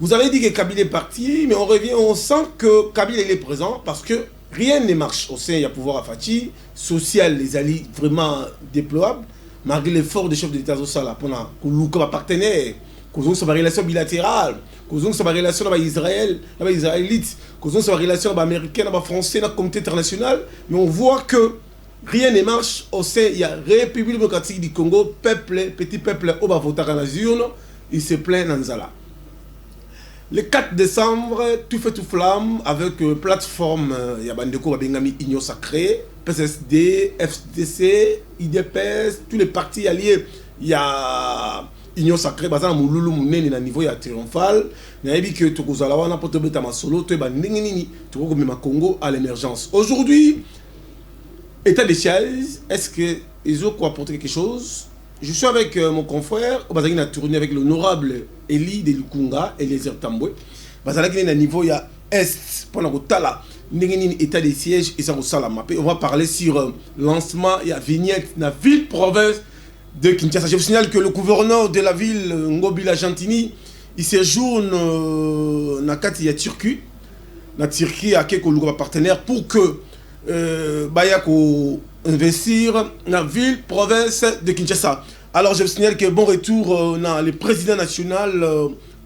Vous avez dit que Kabila est parti, mais on revient, on sent que Kabila il est présent parce que rien ne marche au sein, il y a pouvoir à Fati, social, les alliés vraiment déployables, malgré l'effort des chefs de l'État Zosala, comme partenaire, qu'on ait une relation bilatérale, qu'on ait une relation avec Israël, avec les Israélites, qu'on ait une relation avec les Américains, avec les Français, avec le comité international, mais on voit que rien ne marche au sein, il y a République démocratique du Congo, peuple, petit peuple, au bas voter dans les urnes, il se plaint dans Zala. Le 4 décembre, tout fait tout flamme avec plateforme Yabandeko Babengami Union Sacrée, PSSD, FDC, IDPS, tous les partis alliés. Il y a Union Sacrée, Bazan Mouloulou Mouneni na niveau ya triomphal. Il y a dit que Tokozalawana Potobeta Masolo, Toba Ningini, Tokozalawana Congo à l'émergence. Aujourd'hui, état des sièges, est-ce que ils ont apporté quelque chose? Je suis avec mon confrère, Bazali a tourné avec l'honorable Eli de Lukunga, Eliezer Tamboué. Bazali est à niveau, il y a Est, pendant que Tala, état des sièges, et ça vous salama. On va parler sur lancement, il y a vignette, dans la ville-province de Kinshasa. Je vous signale que le gouverneur de la ville, Ngobila Gentini, il séjourne dans la Turquie, dans la Turquie, à quelques partenaires pour que Bayako investir dans la ville-province de Kinshasa. Alors je vous signale que bon retour dans le président national,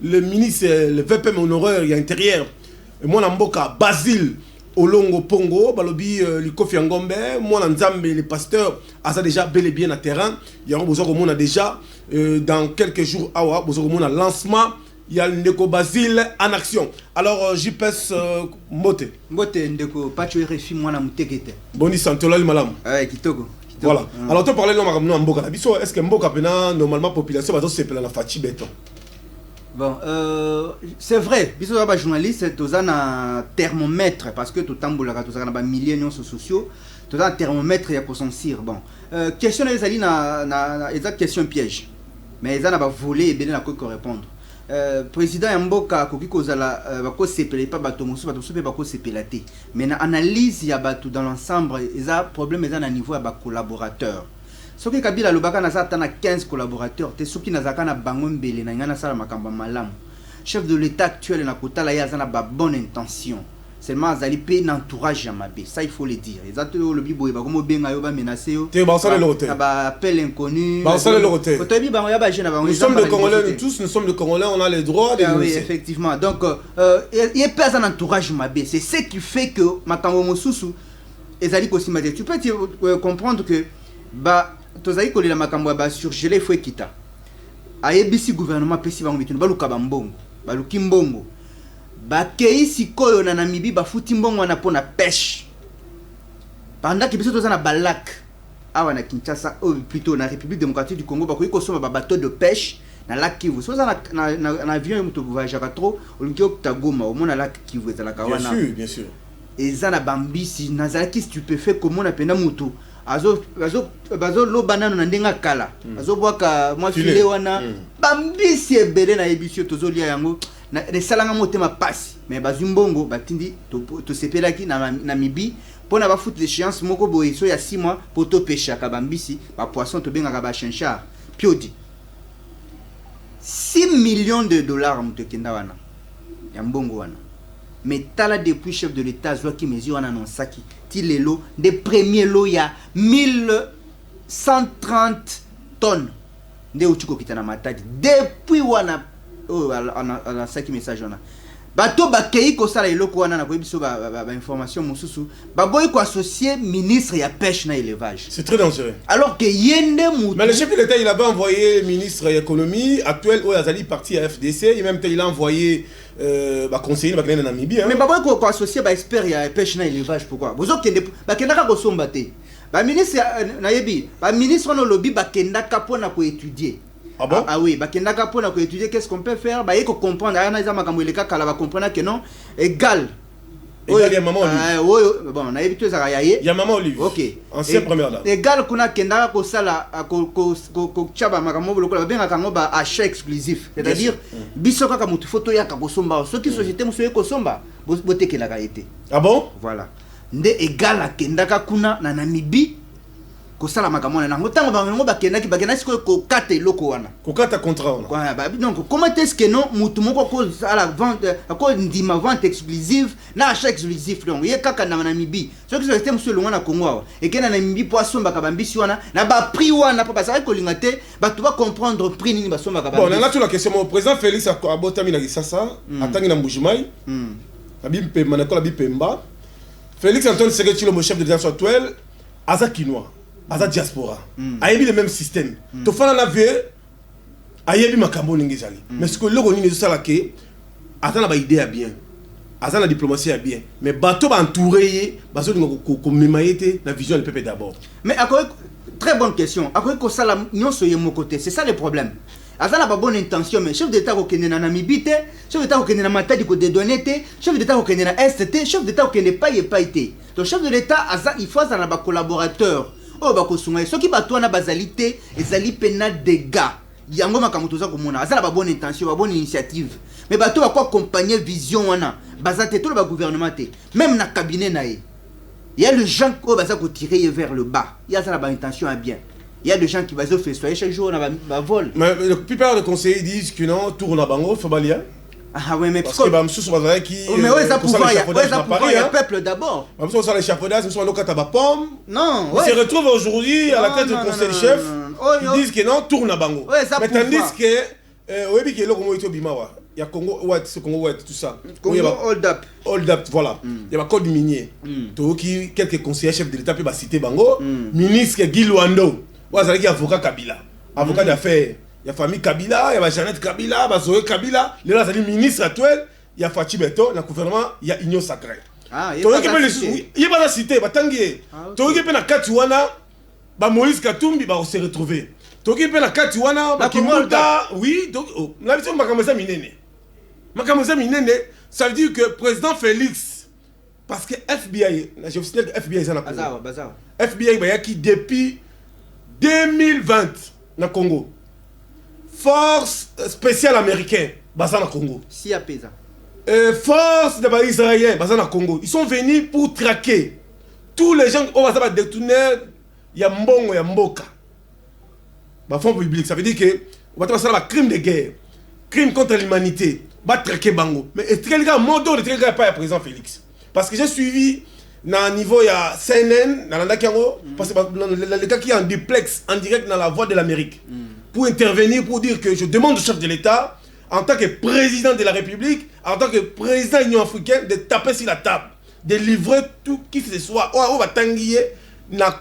le ministre, le VPM honoraire et intérieur, moi Namboka Basile Olongo Pongo, Balobi Likofi Ngombe, moi Nzambe, le pasteur, a déjà bel et bien à terrain. Il y a besoin déjà dans quelques jours, besoin de lancement. Il y a Ndeko Basile en action. Alors, JPS Mbote. Mbote Ndeko, pas tu es moi na mutekete. Boni Santola Malam. Ouais, Kitoko. Voilà. Alors, tu parlais de Mboka. Est-ce que Mboka, normalement, la population va se faire la fatigue béton? Bon, c'est vrai. Biso ba journaliste, tu as un thermomètre parce que tu tambola, tu as un milliers de sociaux. Tu as un thermomètre et pour s'en cire. Bon, question les ali na exact question piège. Mais ils ont volé et bien la quoi répondre. Président Mboka koki kozala bako sepele pas bato musu pe bako sepelate mais na analyse ya bato dans l'ensemble eza problème eza na niveau ya ba collaborateurs soki Kabila lobaka na sata na 15 collaborateurs te soki na zaka na bango mbele na ngana sala makamba malamu chef de l'état actuel na kotala ya za na ba bonne intention seulement azali pe n'entourage ya mabe, ça il faut le dire. Exactement le bibo ba comme benga yo ba menacer yo. Te ba sala le hotel. Ba appel inconnu. Ba sala le hotel. Nous sommes des Congolais, tous nous sommes des Congolais, on a le droit de oui, effectivement. Donc il y a pas un entourage mabe, c'est ce qui fait que makambo mosusu ezali possible. Tu peux comprendre que ba tozali ko la makambo ba surgelé faut ekita. Ayebisi gouvernement pesi ba ngombitu ba luka ba mbongo, ba lukimbongo. Bakei sikoyo na Namibie bafuti mbongo wana pona pêche. Pendant que biso tozana balak awa na Kinshasa ou plutôt na République démocratique du Congo bakoyi ko soma ba bateau de pêche na lac Kivu. So na avion muto voyage trop olingo tagoma au mona lac Kivu ezala kawana. Bien sûr. Ezana bambisi nazalaki stupéfait comment na pena muto azo lo banano na ndenga kala. Azo boaka moi filé wana bambisi ebele na ebisio tozolia yango. Les salanga motema passe mais bazumbongo batindi to sepelaki na Namibie pona ba foot l'échéance moko boye so ya 6 mois pour to pêcher ka bambisi ba poisson to benga ba chinchard piodi 6 millions de dollars mutokenda wana ya mbongo wana mais tala depuis chef de l'état zo ki mesure wana non saki ti lelo de premier lot ya 1130 tonnes de utiko kitana matadi depuis wana oh on a 5 messages on a bato bakei ko sala eloko wana na ko biso ba information mususu ba boy ko associé ministre ya pêche na élevage. C'est très dangereux. Alors que yende mutu mais le chef de l'état il avait envoyé le ministre de l'économie actuel Oyazali parti à FDC et même il a envoyé ba conseiller ba kena na Namibie mais ba boy ko associé ba expert ya pêche na élevage pourquoi bozo kende ba kenda ka ko somba te ba ministre na yebi ba ministre no lobby ba kenda ka pona ko étudier. Ah bon? Ah oui, bah qu'on a pour étudier qu'est-ce qu'on peut faire, bah il faut comprendre. Ah, on a comme les cas, va comprendre que non égal. Égal, il y a maman Olive. Oui, bon, on a évité ça. Il y a maman Olive. Ok. Ancien première dame. Égal qu'on a kenda ko sala ko chaba makamo bolo bien akango ba achat exclusif. C'est-à-dire bisoka ka mutu photo ya ka kosomba. Ce qui société musu ko somba, bote ke la été. Ah bon? Voilà. Nde égal kenda ka kuna na Namibie. kosala makambo na nango tango bango bakena siko ko kata eloko wana ko kata contrat wana quoi bah donc comment est-ce que non mutu moko ko à la vente ko ndima vente exclusive na achat exclusif donc ye kaka na Namibie ce qui c'était monsieur longa na Congo et que na Namibie poisson bakabambisi wana na ba prix wana pa ça ko lingate ba tu vas comprendre prix nini ba somba kabambisi bon on a tout la question mon président Félix abotami na Kisasa atangi na Mbujimai abimpe manako la bipemba Félix Antoine Tshisekedi Tshilombo chef de l'État actuel aza kinois aza diaspora ayebi le même système to fana na vie ayebi makambo ningi zali mais ce que loko nini sala ke atana ba idée ya bien aza na diplomatie ya bien mais bato ba entouré bazo ko memayete la vision du peuple d'abord mais akoy très bonne question akoy ko sala nyonso ye mon côté c'est ça le problème aza na ba bonne intention mais chef d'état ko kende na Namibie te chef d'état ko kende na Matadi ko dédonner te chef d'état ko kende na ST chef d'état ko kende pas te donc chef de l'état aza il faut aza na ba collaborateur oh bakosunga soki bato na bazalité ezali pena dégâts yango makambo toza komona azala ba bonne intention ba bonne initiative mais bato ba ko accompagner vision wana bazate tout le gouvernement te même na cabinet na il y a le gens qui baza ko tirer vers le bas il y a ça la bonne intention à bien il y a des gens qui bazo festoyer chaque jour na ba vol mais la plupart des conseillers disent que non tourne à bango faut balia. Ah ouais mais parce que bah monsieur Bazara qui mais ouais ça pouvoir il y a peuple d'abord monsieur ça les chapeaudages monsieur on lokata ba pomme non on se retrouve aujourd'hui à la tête du conseil chef ils disent que non tourne à bango mais tandis que oyebi ke loko moito bimawa il y a Congo ouais c'est Congo ouais tout ça Congo hold up voilà il y a ba code minier to qui quelques conseillers chefs de l'état peut ba citer bango ministre Guy Luando ouais qui avocat Kabila avocat d'affaires. Il y a famille Kabila, il y a Jeannette Kabila, il y a Zoé Kabila, il y a le ministre actuel, il y a Fatih Beto, dans le gouvernement, il y a Union Sacrée. Ah, il y a pas la cité, il y a Tanguy. Il y a Katiwana, Moïse Katumbi, va se retrouver. Il y a Katiwana, Kimouta, oui, donc, la vision de Makamosa Minene. Makamosa Minene, ça veut dire que le président Félix, parce que FBI, je vous signale que FBI est en Congo. FBI, qui depuis 2020, dans le Congo. Force spéciale américaine, basée au Congo. Si à Pesa. Force de israélien, basée au Congo. Ils sont venus pour traquer tous les gens qui ont détourné Yambongo, Yamboka. Fonds public, ça veut dire que on va faire un crime de guerre, crime contre l'humanité, va traquer Bango. Mais est-ce que les gars, mon dos, les gars, pas le président Félix. Parce que j'ai suivi dans le niveau, il y a CNN, dans l'Andakiango, parce que le gars qui est en duplex, en direct dans la voix de l'Amérique. Pour intervenir, pour dire que je demande au chef de l'État, en tant que président de la République, en tant que président de l'Union africaine, de taper sur la table, de livrer tout qui que ce soit. On va tanguiller na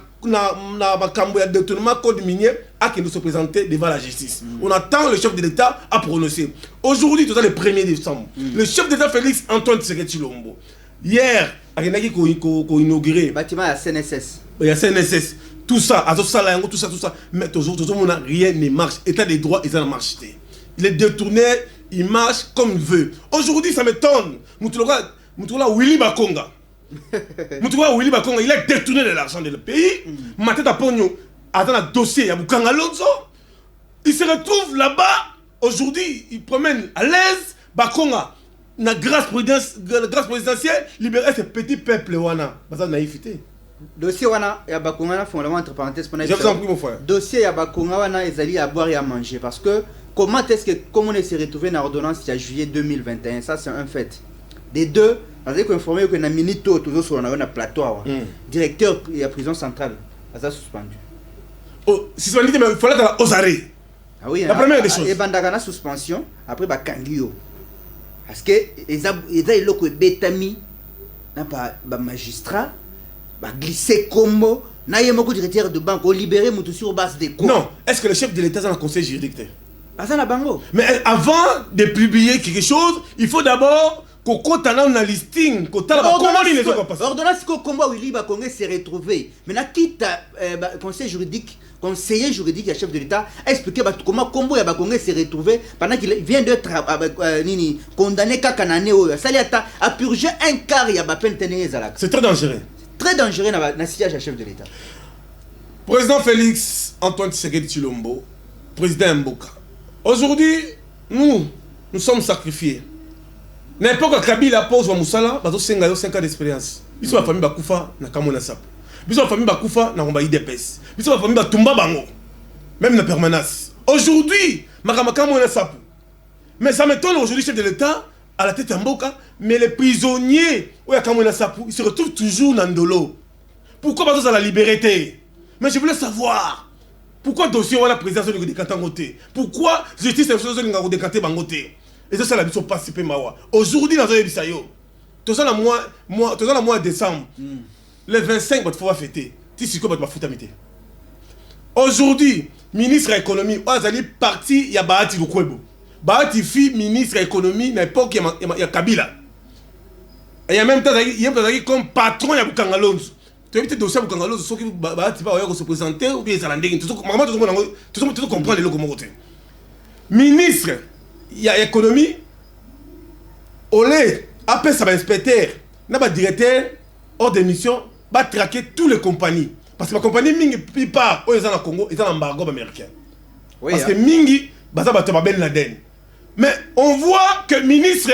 détournement code minier à qui nous se présenter devant la justice. On attend le chef de l'État à prononcer. Aujourd'hui, tout le 1er décembre, le chef d'État Félix Antoine Tshisekedi Tshilombo, hier, il a inauguré. Bâtiment à CNSS. Il y a CNSS. Tout ça, tout ça, mais toujours, rien ne marche. État des droits, ils en marchent. Il est détourné, il marche comme il veut. Aujourd'hui, ça m'étonne. Moutoula Willy Bakonga. Willy Bakonga, il a détourné de l'argent du pays. Matata Pogno, dans un dossier, il y a Bukanga Lonzo. Il se retrouve là-bas. Aujourd'hui, il promène à l'aise. Bakonga, la grâce présidentielle, libérer ce petit peuple. C'est une naïveté. Dossier wana ya bakonga na fondement entre parenthèses pour je vous en prie mon frère. Dossier ya bakonga wana ezali à boire et à manger parce que comment on s'est retrouvé dans l'ordonnance il y a juillet 2021 ça c'est un fait. Des deux, on a informé que na minito toujours sur un plateau directeur de la prison centrale a suspendu. Oh, suspendu mais il fallait aux arrêts. Ah oui, la première des choses. Et bandagana suspension après ba kangio. Parce que ils a loko betami na ba magistrat va glisser comme n'ayez-moi directeur de banque, libérer mon sur base des quoi. Non, est-ce que le chef de l'État est dans le conseil juridique? Mais avant de publier quelque chose, il faut d'abord qu'on compte un listing, qu'on t'a comment les autres vont passer. Ordonnance que combat Willy Bakonga s'est retrouvé. Maintenant quitte conseil juridique, conseiller juridique et chef de l'État a expliqué comment combo Bakonga s'est retrouvé pendant qu'il vient d'être condamné kakanané ça lui a purgé un quart il y a peine tenir. C'est très dangereux. Très dangereux dans le siège à chef de l'État. Président Félix Antoine Tshisekedi Tshilombo, président Mboka. Aujourd'hui, nous sommes sacrifiés. N'importe quel Kabila pose wa Moussala, bazo senga yo 5 ans d'expérience. Ils sont la famille Bakoufa na Kamona Sap. biso famille bakufa na ngomba IDPS biso famille batumba bango même na permanence aujourd'hui makamaka mo na sapu mais ça m'étonne aujourd'hui chef de l'État à la tête en Mboka mais les prisonniers oya kamwe na sapu ils se retrouvent toujours dans ndolo pourquoi pas à la liberté mais je voulais savoir pourquoi dossier wala présidence de décanter côté pourquoi justice est chose de décanter bangoté et ça la biso participer mawa aujourd'hui dans un bisayo tout ça la mois décembre le 25 il faut fêter tu sais quoi va foutre amité aujourd'hui ministre de l'économie azali parti ya Bahati Lukwebo Bahati fi ministre de l'économie na époque ya Kabila et en même temps il y a comme patron ya Bukanga Lonzo tu as dossier Bukanga Lonzo ceux qui Bahati va se présenter ou bien ça l'ending tout comprendre le comment côté ministre ya économie olé après ça va inspecteur na ba directeur hors de mission va traquer toutes les compagnies parce que la compagnie mingi plupart aux dans le Congo ils ont embargo américain oui, parce que mingi baza ba Ben Laden mais on voit que ministre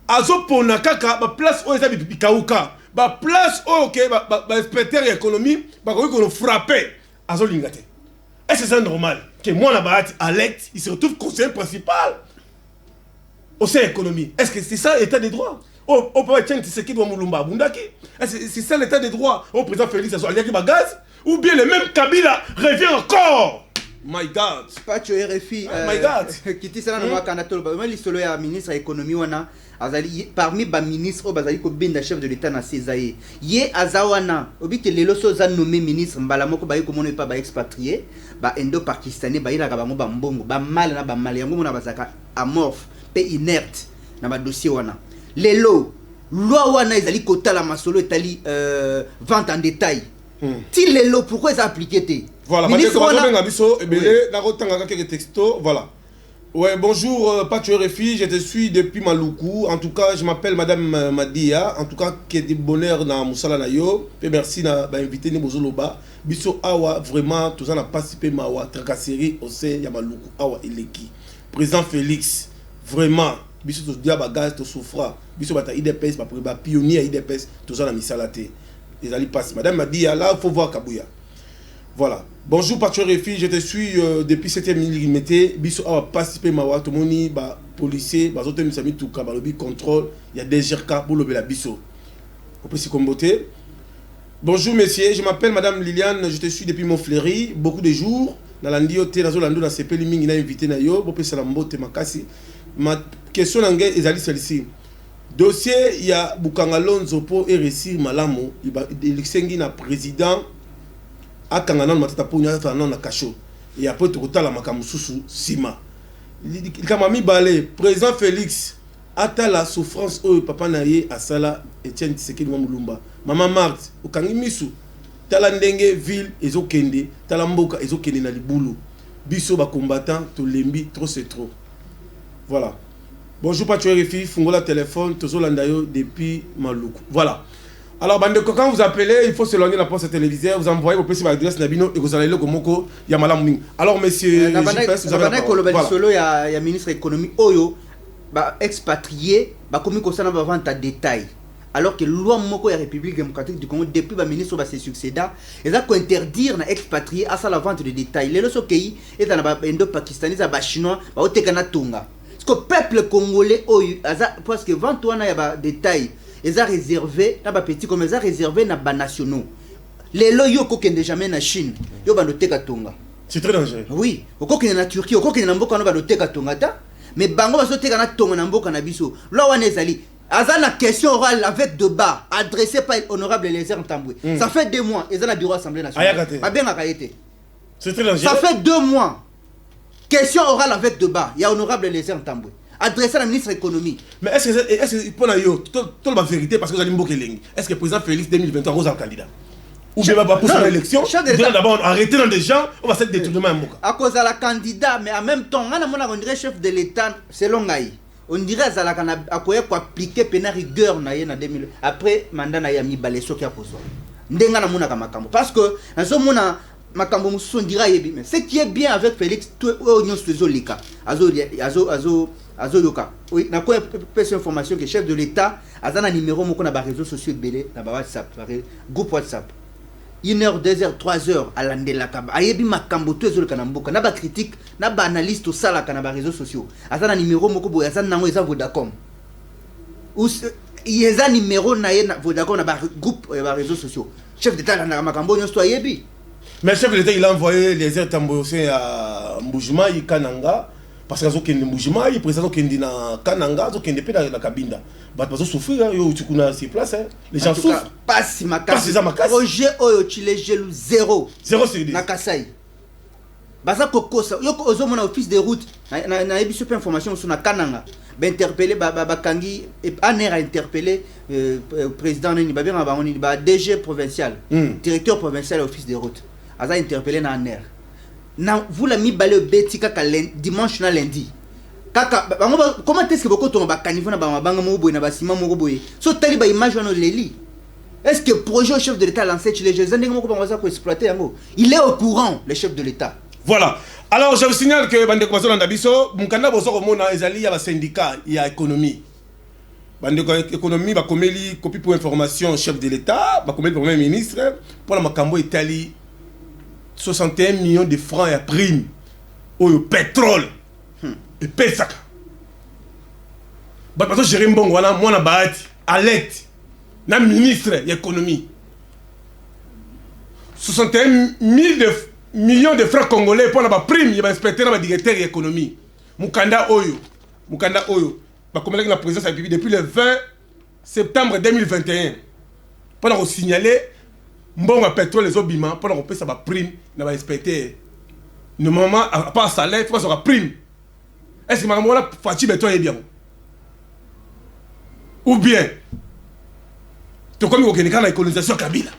azo pona kaka ba place aux za bikauka ba place OK ba inspecteur économie ba ko frapper azo lingate est-ce que c'est normal que moi la Bahati Alex il se retrouve conseiller principal au sein économie est-ce que c'est ça l'état des droits au papa tiens c'est qui doit mulumba bundaki c'est ça l'état des droits au président Félix Aliaki Bagaz ou bien le même Kabila revient encore my god pas tu RFI my god kiti sana no kanatolo ba mali solo ya ministre économie wana azali parmi ba ministre bazali ko benda chef de l'état na Césaïe ye azawana obike lelo so za nommé ministre mbala moko ba ko mona pa ba expatrié ba indo pakistanais ba ila ka bango ba mbongo ba mal na ba mal yango mona bazaka amorphe pe inerte na ba dossier wana lelo loi wana ezali kotala masolo etali vente en détail ti lelo pourquoi ça appliqué té voilà ministre wana biso ebele na kotanga quelques textos voilà ouais bonjour Pacho RFI je te suis depuis Maluku en tout cas je m'appelle madame Madia en tout cas que de bonheur na musala na yo et merci na ba invité ni bozoloba biso awa vraiment tous en a participé mawa tracasserie au sein ya Maluku awa eleki président Félix vraiment biso to dia bagage to souffra biso bata IDPS ba pionnier IDPS tous en a misalaté les ali passe madame Madia là faut voir Kabuya voilà bonjour Pacho RFI je te suis depuis 7e millimètre biso a participé mawa to moni ba policier ba zote misami tout ka ba lobi contrôle il y a des GRK pour lobi la biso on peut s'y comboter bonjour messieurs je m'appelle madame Liliane je te suis depuis Montfleury beaucoup de jours na landi oté na zo lando na CP mingi na invité na yo bo pesa la mbote makasi ma question nangue ezali celle-ci dossier ya Bukanga Lonzo po RSI malamu il sengi na président akangana na matata po nyata na kasho et après tout la makamususu sima kama mi balé président Félix ata la souffrance o papa na ye asala Etienne Tshisekedi Mulumba mama Marthe okangi misu tala ndenge ville ezokende tala mboka ezokende na libulu biso ba combattant to lembi trop c'est trop voilà bonjour Pacho RFI fungola téléphone tozolanda yo depuis Maluku voilà alors bande quand vous appelez il faut s'éloigner la poste téléviseur vous envoyez vos petits adresse nabino et vous allez le komoko ya malamu alors monsieur vous avez la solo ya ministre économie oyo ba expatrié ba komi ko sana ba vente à détail alors que loi moko ya République démocratique du Congo depuis ba ministre ba se succéda et ça ko interdire na expatrié à ça la vente de détail les so pays et dans ba indo pakistanais ba chinois ba oteka na tonga parce que peuple congolais oyo parce que vente wana ya ba détail ils ont réservé na ba petit comme ils ont réservé na ba nationaux les loyo ko kende jamais na Chine yo ba noteka tonga c'est très dangereux oui ko kende na Turquie ko kende na mboka no ba noteka tonga ta mais bango ba soteka na tonga na mboka na biso lo wana ezali azana question orale avec débat adressée par honorable Eliezer Ntambwe ça fait 2 mois ils ont la bureau assemblée nationale ba bien akayete c'est très dangereux ça fait 2 mois question orale avec débat il y a honorable Eliezer Ntambwe adressé à la ministre de l'économie. Mais est-ce que pour la vérité parce que vous allez me dire est-ce que le président Félix 2023 est un candidat ou bien va pousser l'élection d'abord arrêter dans des gens on va se détournement à cause de la candidat mais en même temps on dirait chef de l'état selon Ngaï on dirait à quoi appliquer pénal rigueur na 2000 après mandat na yami balé soki a poso ndenga na mona kamakambo parce que en ce moment makambo mususu ndira yebi mais ce qui est bien avec Félix tout union sezolika azoyoka oui na quoi petite information que chef de l'état azana numéro moko na ba réseaux sociaux belé na ba WhatsApp groupe WhatsApp 1 heure, 2 heures, 3 heures à l'andelaka. Ayebi makambo to ezolo kanamboka. Na ba critique, na ba analyste au sala kana ba réseaux sociaux. Azana numéro moko boya azana nango eza Vodacom. Ou yeza numéro na ye na Vodacom na ba groupe ba réseaux sociaux. Chef d'état na makambo nyonso ayebi. Mais le chef de l'État, il a envoyé les airs tambourés à Mboujima, il Kananga, parce qu'ils ont qu'un Mboujima, il présente qu'un dina Kananga, ils ont qu'un épée dans la cabine. Bah, ils ont souffert, ils ont eu ses places, les gens souffrent. Pas si ma Pas si ça ma casse. Projet Oyo Chile Gelou 0. 0 c'est dit. Na Kasai. Baza kokosa, yo ko ozo mona office de route, na ebiso pe information sur na Kananga. Ba interpeller ba Kangi et aner a interpellé président ni ba bien ba on ba DG provincial, directeur provincial office de route. Aza interpellé na aner. Na vous la mi balé beti kaka dimanche na lundi. Kaka comment est-ce que beaucoup tomba kanifo na ba banga mo boy na ba sima mo boy. So tali ba image no leli. Est-ce que le projet au chef de l'État lancé chez les jeunes ko exploiter yango? Il est au courant le chef de l'État. Voilà. Alors je vous signale que bande ko na biso mukanda boso ko mona ezali ya ba syndicat ya économie. Bande ko économie ba komeli copie pour information chef de l'État, ba komeli premier ministre pour la makambo Italie 61 millions de francs à prime au pétrole et pesaka. Ba pato gérer mbongo wana mona baati alerte na ministre de l'économie 61 millions de francs congolais pour la prime il va inspecter na directeur de l'économie mukanda oyo ba komela la présidence a depuis le 20 septembre 2021 pour signaler mbongo à pétrole les obima pour qu'on paye ça ba prime na ba inspecteur normalement à part salaire faut ça prime est-ce que maman la fati béton est bien ou bien tout comme il y a la colonisation Kabila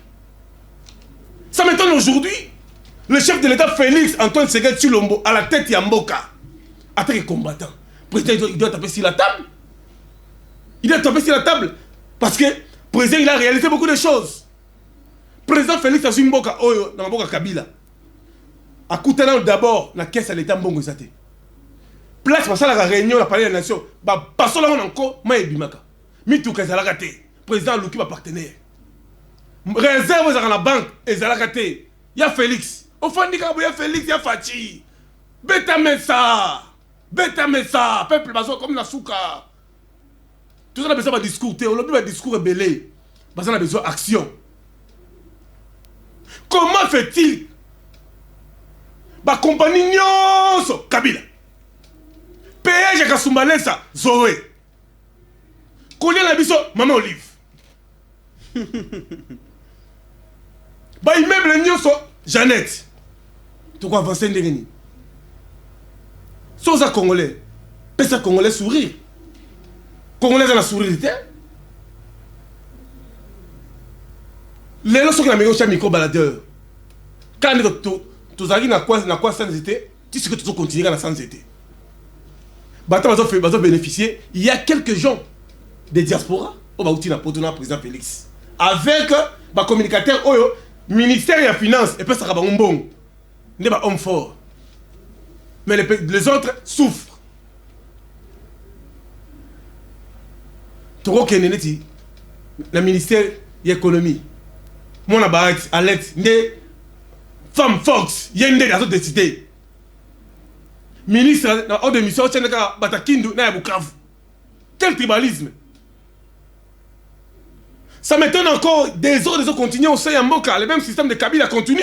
ça m'étonne aujourd'hui le chef de l'État Félix Antoine Tshisekedi Tshilombo à la tête Yamboka en tant que combattant président il doit taper sur la table parce que président il a réalisé beaucoup de choses président Félix Azumboka Oyo dans Mboka Kabila a coûté d'abord la caisse à l'État Mbongo Zate place pour ça la réunion la palais de la nation bah passons là encore ma ebimaka mituka ezalaka te président Luki ba partenaire réserve dans la banque ezalaka te ya Félix au fond dit ya Félix ya Fachi beta mesa peuple bazo comme la souka tout ça a besoin de discours on a besoin de discours rebellé parce qu'on a besoin d'action. Comment fait-il ba compagnie nyonso Kabila PG Kasumbalesa Zoé Kolia na biso Maman Olive ba immeuble nyonso Jeannette tu quoi avancer ndengeni soza congolais pesa congolais sourire congolais na sourire les lorsque la meilleure chez micro baladeur quand tu arrives na quoi sans été tu sais que tu dois continuer à la sans été bata bazo bénéficier il y a quelques gens des diasporas au bauti na potona président Félix avec ba communicateur oyo ministère de la finance et puis ça va bon n'est pas homme fort mais les autres souffrent trop keneneti le ministère de l'économie mon abat Alex des femmes Fox yende dans d'autres décidé ministre hors de mission tcheneka batakindu na Bukavu quel tribalisme ça m'étonne encore des autres continuent au sein Mboka le même système de Kabila continue.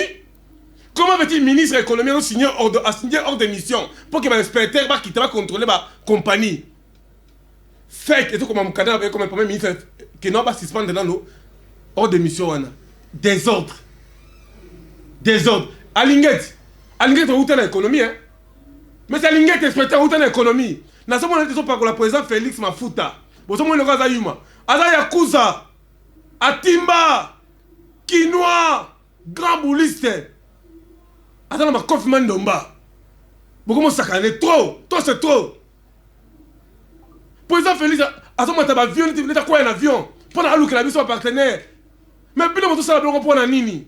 Comment veut-il ministre de l'économie a signé hors de mission pour que l'inspecteur qui va contrôler la compagnie fake et tout comme un cadre comme un premier ministre qui n'a pas suspendre dans l'eau hors de mission désordre Alinguette où est l'économie mais c'est Alinguette inspecteur où est l'économie na somo na par la président Félix Mafuta bon somo le gars Ayuma Aza Yakuza Atimba Kinois grand bouliste attends ma Kofiman Domba beaucoup ça calme trop c'est trop président Félix attends ma taba avion tu n'as quoi un avion pendant que la mission partenaire mais puis tout ça la pour na nini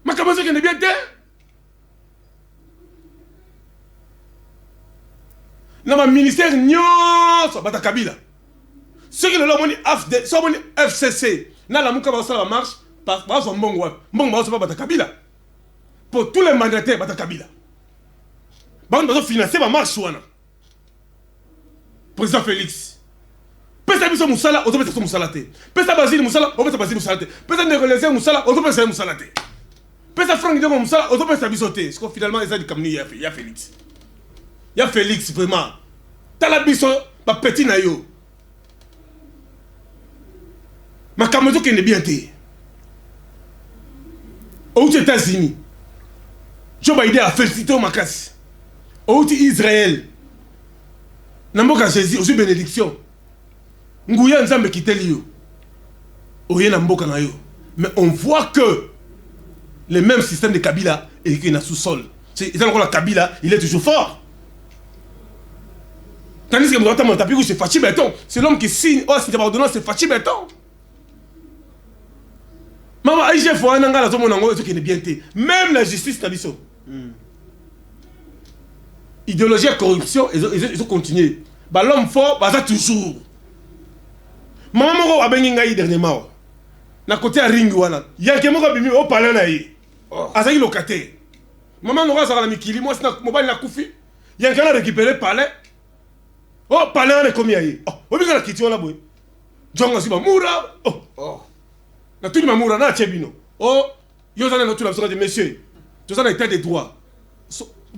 ma comment ça que ne bien te na ma ministère nyonso bata Kabila ceux qui le moni FCC na la muka ba ça la marche Parce que Mbongo c'est pas Kabila. Pour tous les mandataires bata Kabila. Banda financer ma marche wana. Président Félix. Pesa biso musala, ozo pesa musala te. Pesa Basile musala, ozo pesa Basile musala te. Pesa Négolésé musala, ozo pesa musala te. Pesa Franck Ndongo musala, ozo pesa biso te. Parce que finalement ils ont dit comme il y a Félix. Il y a Félix vraiment. Tala biso ba petit na yo. Ma kamoto qui n'est bien té. Aux États-Unis. Joe Biden a félicité au Makassi. Aux Israël. Namboka Jésus, aux bénédiction. Ngouya Nzambe Kitelio. Oye Namboka na yo. Mais on voit que le même système de Kabila est dans sous-sol. C'est encore la Kabila, il est toujours fort. Tandis que Mouata Montapikou, c'est Fachi Béton. C'est l'homme qui signe. Oh, c'est ordonnance, c'est Fachi Béton. Maman, Aïe, faut un angala, qui est bien té. Même la justice, t'as dit. Idéologie et corruption, ils ont continué. Bah, l'homme fort, bah, ça toujours. Maman, moko abengi ngai dernièrement. Na côté à ring wana. Yanke moko bimi au palais na yi. Azaki locataire. Maman n'aura ça la mikili, moi c'est na mobile na kufi. Yanke na récupérer palais. Oh, palais na komi ayi. Oh, obi kana kiti wana boy. Jonga siba mura. Oh. Na tout mamura na chebino. Oh, yo zana na tout la besoin de monsieur. Tout ça na état de droit.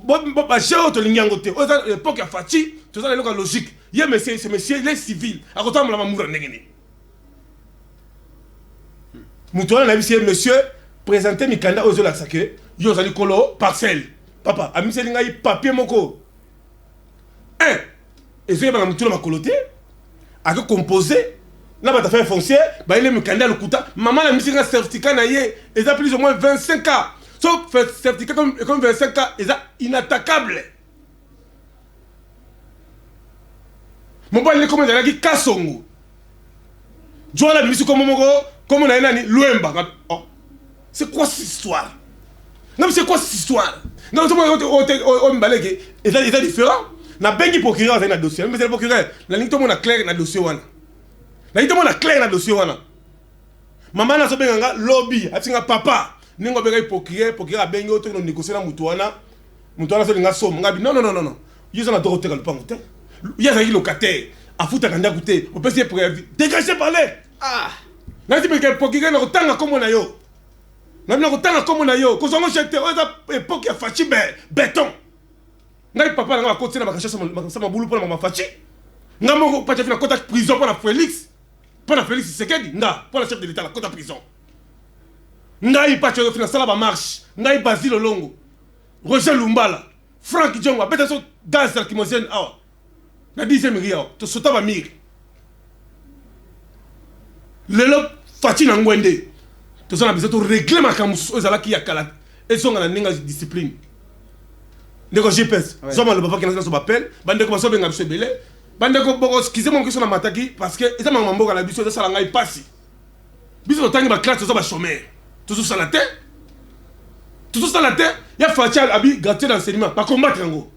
Bon ba chao to linyango te. Oh, ça l'époque ya Fachi, tout ça la logique. Yé monsieur, c'est monsieur, il est civil. À côté de la mamura ngeni. Moutoua na bisi monsieur présenter mi candidat aux Olaxake. Yo zali kolo parcelle. Papa, a mis ngai papier moko. Et c'est pas moutoua ma coloté. A que composer. Là, tu as fait un foncier, il est me candidat le Kouta. Maman a mis un certificat, il a plus ou moins 25 ans. Sauf que certificat comme 25 ans, il est inattaquable. Mon père, il est comme un qui Kassongo. Tu vois la musique comme on a un Luemba. C'est quoi cette histoire? Non, mais c'est quoi cette histoire? Non, c'est différent. Na bengi procureur dans le dossier. Mais c'est le procureur. La ligne tout le monde a clair dans le dossier. Na ito mona clair na dossier wana. Maman na so benga lobby, atinga papa. Ningo benga procureur abengi oto no négocier na mutu wana. Mutu wana so linga somme. Ngabi non. Yuza na doro teka le pango te. Yaza yi locataire. Afuta kanda kute. O pesi préavis. Dégagez parler. Ah. Na ti benga procureur na kotanga komo na yo. Na bina kotanga komo na yo. Ko zongo chete o za époque ya Fachi béton. Ngai papa na ko tsena bakasha sama bulu pour mama Fachi. Ngamo pas fait la côte prison pour la Félix. Pour la Félix Sekedi, pour la chef de l'État, la côte à prison. Ngai pas fait la salle à marche. Ngai Basile Longo. Roger Lumbala. Franck Djonga. Peut-être son gaz qui m'a dit, la 10e ria, tu sautes à mire. Le lot Fatih Nangwende. Tu as besoin de régler ma camus aux ala qui y a calat. Et sont dans la discipline. Ndeko GPS. Zoma le papa qui n'a pas son appel. Bande comme ça, ben absé belé. Bande ko excusez-moi que sur la mataki parce que ils ont mambo la biso ça la ngai passi. Biso tangi ba classe ça ba chômeur. Tout ça la tête. Tout ça la tête, ya Fachi abi gratuit d'enseignement, pas combattre ngo.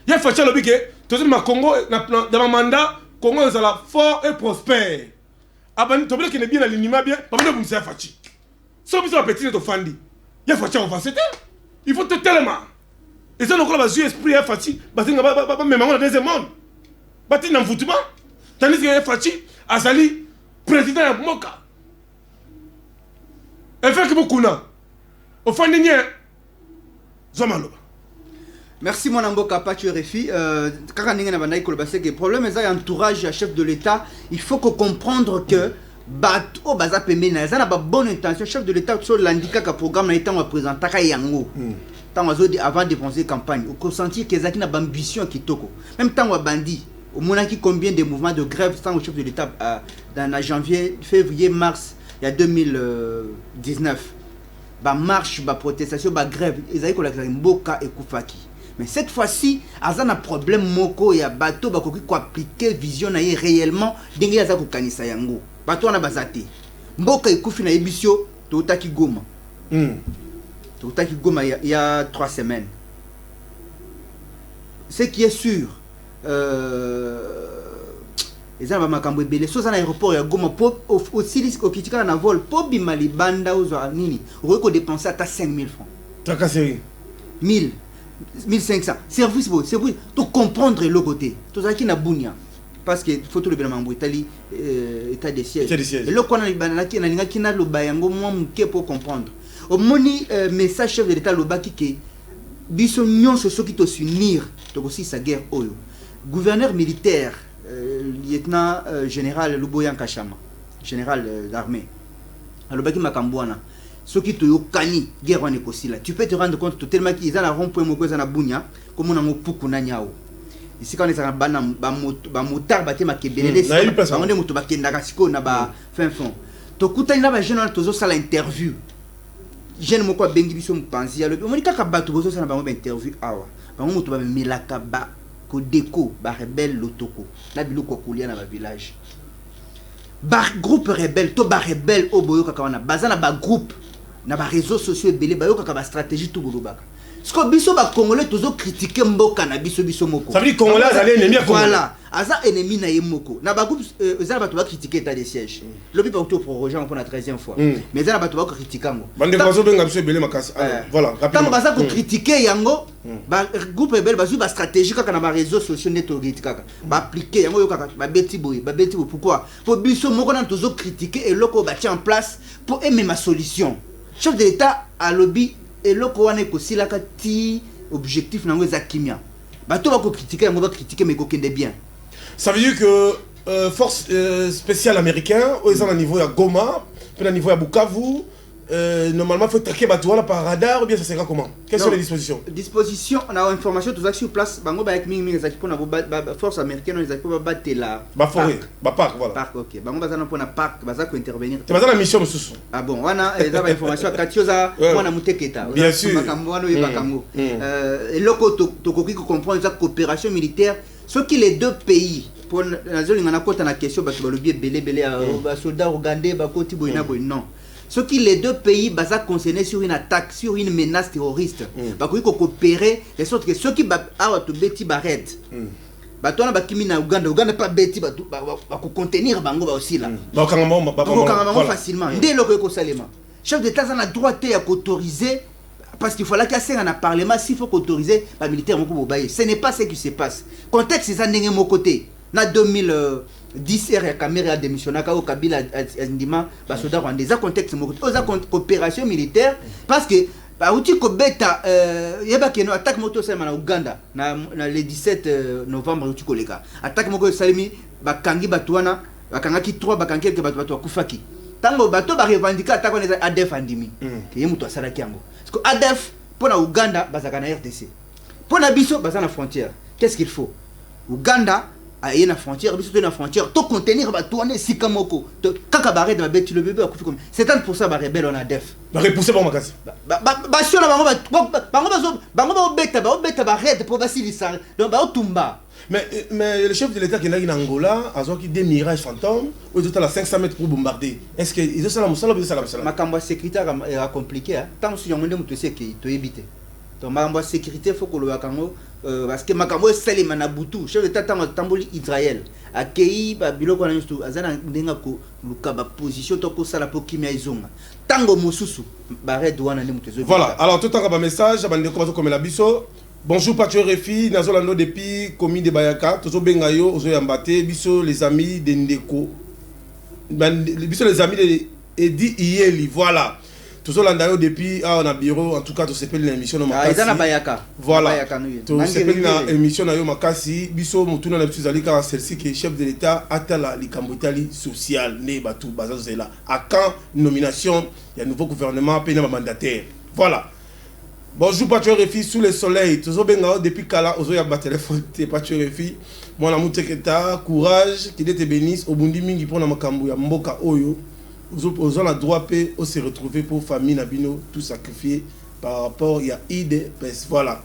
Ya Fachi lobi que tout ma Congo dans ma mandat Congo est la fort et prospère. Abani to bele que ne bien alignement bien, pas de bumsa Fachi. So biso petit to fandi. Ya Fachi on va c'était. Il faut te tellement. Et ça encore ba jeu esprit ya Fachi, ba singa ba même dans deuxième monde. Bati na mvutuma tandis que Fachi azali président ya Moka effet que beaucoup na au fond de Zomaloba. Merci mon Mboka Pachu Refi. Quand on a que problème est entourage à chef de l'État, il faut comprendre que bateau baza pemena ça n'a pas bonne intention chef de l'État sur l'handicap que programme étant représentant yango. Tant avant de penser campagne, au consentir que ça qui n'a pas ambition qui toko. Même temps on bandit au monarchie combien de mouvements de grève tant au chef de l'État dans janvier, février, mars il y a 2019. Ba marche, ba protestation, ba grève, ils avaient collègues Mboka et Koufaki. Mais cette fois-ci, ils ont un problème moko ya bateau ba koki ko appliquer vision na réellement dengue ya ko kanisa yango. Bateau na bazate. Mboka et Koufi na ebisio to taki Goma. To taki Goma il y a 3 semaines. Ce qui est sûr eza na makambo ebele so za na aéroport ya Goma po aussi okitika na vol po bima libanda ozwa nini okoki kodepense ata 5000 francs Tracasserie 1000 1500 service bo c'est pour to comprendre le côté tozalaki na bunia parce que faut tout le bien mambo Italie état de siège et le kona libanaki na lingaki na loba yango mwa muke pour comprendre au moni message chef de l'état lobaki ke biso nyonso soki to s'unir to aussi sa guerre oyo gouverneur militaire lieutenant général Luboyan Kachama général d'armée alobaki makambwana soki to yokani guerre wana ekosila tu peux te rendre compte tellement qu'ils ont la rond-point moko za na bunya comme on a mopuku na nyao ici quand on a bana ba motar ba te makebelele ba onde moto ba kendaka siko na ba fin fond to kutani na ba jeune tozo sala interview jeune moko bengi biso mpanzi alobi omoni kaka bato bozo sala ba interview awa ba moto ba milaka ba ko déco ba rebelle lotoko na biloko kolia na ba village ba groupe rebelle to ba rebelle oboyo kaka wana bazana ba groupe na ba réseaux sociaux ebele ba yo kaka ba stratégie tout bolobaka Parce que biso ba congolais tozo critiquer mboka na biso moko. Ça veut dire congolais azali ennemi ya congolais. Voilà, aza ennemi na yemoko. Na ba groupe ezala bato ba critiquer état de siège. Lobi ba auto proroger pour la 13e fois. Mais ezala bato ba critiquer ngo. Bande bazo benga biso ebele makasi. Voilà, rapidement. Tant baza ko critiquer yango, ba groupe rebelle bazu ba stratégie kaka na ba réseaux sociaux neto critiquer. Ba appliquer yango yo kaka ba beti boy, pourquoi? Pour biso moko na tozo critiquer et loko ba en place pour aimer ma solution. Chef de l'état a lobby et loko wane ko silaka ti objectif nango za kimia bato ba ko critiquer yango ba critiquer mais ko kende bien. Ça veut dire que force spéciale américain au niveau ya Goma, puis au niveau ya Bukavu, normalement il faut traquer bato là par radar ou bien ça sera comment? Quelles sont les dispositions? Disposition, on a information tout ça sur place bango ba avec mingi ezaki pona force américaine on ezaki ba batela ba forêt ba parc voilà parc. OK bango bazana pona parc baza ko intervenir te bazana mission mususu. Ah bon wana eza ba information katioza mwana muteketa bien sûr bakambo wana yebakango et loko to koki ko comprendre ça coopération militaire ce qui les deux pays pour nazoli ngana kota na question bato balobi belé ba soldats ougandais ba koti boyina boy non. Ce qui les deux pays basés concernés sur une attaque, sur une menace terroriste, bah qu'ils coopérer, de sorte que ceux qui ont tout bêti barrette, bah toi na kimi na Uganda pas bêti bah contenir bango bah aussi là. Bah quand facilement. Dès le que salema. Chef d'État ça a droit à autoriser parce qu'il faut là qu'il y a un parlement s'il faut autoriser les militaires moko bobaye. Ce n'est pas ce qui se passe. Contexte c'est ça n'engé mon côté. Na 2010 ya caméra démissionné ka Kabila ndima ba soda rwandais za contexte moko oza coopération militaire parce que ba uti ko beta yeba keno attaque moto sema na Uganda na le 17 novembre uti koleka attaque moko salimi ba kangi batwana bakanga ki 3 bakangi ke batu akufaki tango bato ba revendiquer attaque on ADF andimi ke yemuto asala kiango parce que ADF pour na Uganda bazaka na RDC pour na biso bazana frontière qu'est-ce qu'il faut Uganda a une frontière, une frontière, tout contenir va tourner si comme moko. Kaka barre de ma bête le bébé a coupé comme 70% va rebelle on a def. Va repousser pour ma casse. Bah sur la bango bête va red pour basili ça. Donc ba tumba. Mais le chef de l'État qui est en Angola a sorti des mirages fantômes où ils ont à 500 mètres pour bombarder. Est-ce que ils ont ça la musala ou ça la musala? Ma cambo sécurité est compliqué hein. Tant que on monde c'est que tu éviter. Donc ma cambo sécurité faut que le bakango parce que makambo sali manabutu chef d'état tamboli Israël accueilli ba biloko na nyustu azana ndenga ko luka ba position to ko sala po kimia izonga tango mosusu ba red wana ne mutezo. Voilà, alors tout un message abande ko bazo comme la biso. Bonjour Patio Refi, nazolando depuis commune de Bayaka, tozo bengayo ozo yambate biso les amis de Ndeko. Biso les amis de Edi Iyeli, voilà. Toujours l'andayo depuis on a bureau en tout cas tout s'appelle l'émission Makasi. Voilà. Tout s'appelle l'émission na yo Makasi biso mutuna na biso zali ka celle-ci qui est chef de l'état atala likambo itali social ne batu bazazela à quand nomination il y a nouveau gouvernement pena mandataire. Voilà. Bonjour Patio Refi sous le soleil toujours benga depuis kala ozo ya ba téléphone te Patio Refi mwana muteketa courage qui te bénisse obundi mingi pona makambo ya mboka oyo. Aux gens la droit paix on se retrouver pour famille Nabino tout sacrifié par rapport il y a IDPS voilà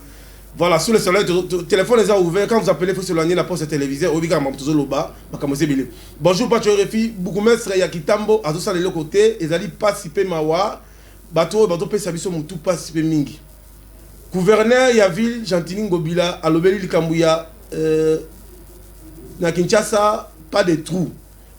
sur le soleil téléphone les a ouvert quand vous appelez il faut s'éloigner la poste télévisée au biga mamtozo loba makamose bile bonjour Patio Refi bourgmestre ya Kitambo à tout ça de l'autre côté ils allaient participer mawa bateau pesa biso mutu participer mingi gouverneur ya ville Gentili Ngobila alobeli likambuya na Kinshasa pas de trous.